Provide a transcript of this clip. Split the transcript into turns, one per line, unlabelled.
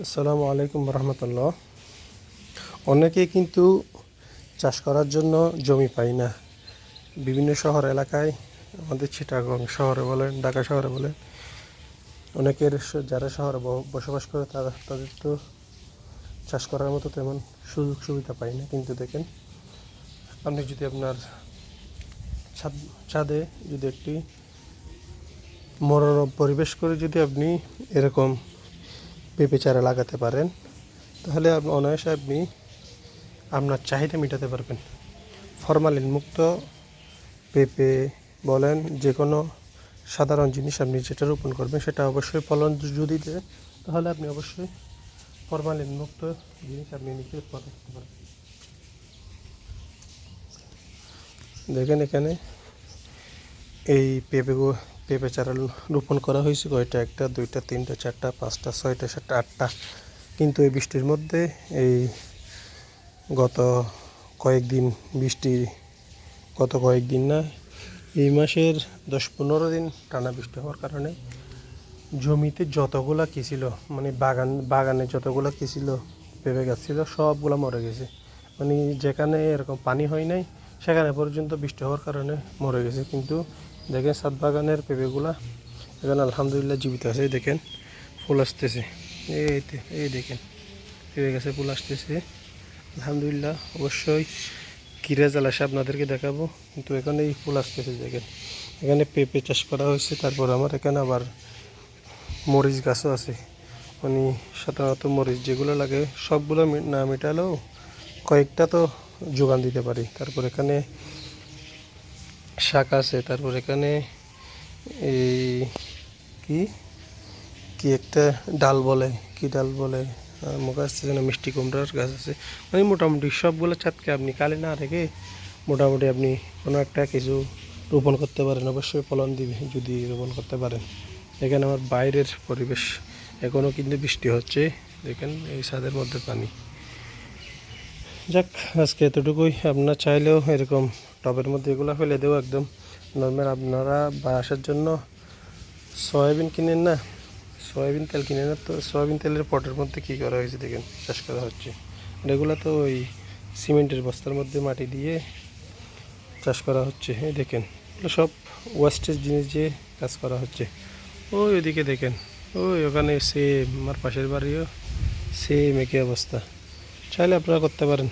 আসসালামু আলাইকুম রহমতুল্লাহ। অনেকেই কিন্তু চাষ করার জন্য জমি পায় না। বিভিন্ন শহর এলাকায়, আমাদের চিটাগং শহরে বলেন, ঢাকা শহরে বলেন, অনেকের যারা শহরে বসবাস করে তাদের তো চাষ করার মতো তেমন সুযোগ সুবিধা পায় না। কিন্তু দেখেন, আপনি যদি আপনার ছাদে যদি একটি মনোরম পরিবেশ করে যদি আপনি এরকম পেঁপে চারা লাগাতে পারেন, তাহলে আপনি অনায়াসে আপনি আপনার চাহিদা মেটাতে পারবেন। ফরমালিন মুক্ত পেঁপে বলেন, যে কোনো সাধারণ জিনিস আপনি যেটা রোপণ করবেন সেটা অবশ্যই ফলন যদি দেয়, তাহলে আপনি অবশ্যই ফরমালিন মুক্ত জিনিস আপনি নিজে উৎপাদন করতে পারবেন। দেখেন এখানে এই পেঁপে চারা রোপণ করা হয়েছে কয়টা, একটা, দুইটা, তিনটা, চারটা, পাঁচটা, ছয়টা, সাতটা, আটটা। কিন্তু এই বৃষ্টির মধ্যে এই গত কয়েকদিন বৃষ্টি, গত কয়েকদিন না, এই মাসের 10-15 দিন টানা বৃষ্টি হওয়ার কারণে জমিতে যতগুলা কি ছিল, মানে বাগানে যতগুলা কি ছিল পেঁপে গাছ ছিল, সবগুলা মরে গেছে। মানে যেখানে এরকম পানি হয় নাই সেখানে পর্যন্ত বৃষ্টি হওয়ার কারণে মরে গেছে। কিন্তু দেখেন ছাদ বাগানের পেঁপেগুলা এখানে আলহামদুলিল্লাহ জীবিত আছে। দেখেন ফুল আসতেছে, এই দেখেন পেঁপে গাছে ফুল আসতেছে আলহামদুলিল্লাহ। অবশ্যই কী রেজাল্ট আসে আপনাদেরকে দেখাবো। কিন্তু এখানে এই ফুল আসতেছে, দেখেন এখানে পেঁপে চাষ করা হয়েছে। তারপর আমার এখানে আবার মরিচ গাছও আছে। মানে সাধারণত মরিচ যেগুলো লাগে সবগুলো না মেটালেও কয়েকটা তো যোগান দিতে পারি। তারপর এখানে শাক আছে। তারপর এখানে এই কি কি একটা ডাল বলে, কি ডাল বলে মুখ আসতেছে না, মিষ্টি কুমড়ার গাছ আছে। মানে মোটামুটি সবগুলো ছাদকে আপনি কালে না রেখে মোটামুটি আপনি কোনো একটা কিছু রোপণ করতে পারেন, অবশ্যই ফলন দিবে যদি রোপণ করতে পারেন। এখানে আমার বাইরের পরিবেশ, এখনও কিন্তু বৃষ্টি হচ্ছে। দেখেন এই ছাদের মধ্যে পানি। যাক, আজকে এতটুকুই। আপনারা চাইলেও এরকম টবের মধ্যে এগুলো ফেলে দেবো একদম নর্মাল। আপনারা বাসার জন্য সয়াবিন কিনেন না, সয়াবিন তেল কিনে না, তো সয়াবিন তেলের পটের মধ্যে কী করা হয়েছে দেখেন, চাষ করা হচ্ছে। এগুলো তো ওই সিমেন্টের বস্তার মধ্যে মাটি দিয়ে চাষ করা হচ্ছে। এই দেখেন এগুলো সব ওয়েস্টেজ জিনিস দিয়ে কাজ করা হচ্ছে। ওই ওইদিকে দেখেন, ওই ওখানে সেম আমার পাশের বাড়িও সেম একই অবস্থা। চাইলে আপনারা করতে পারেন।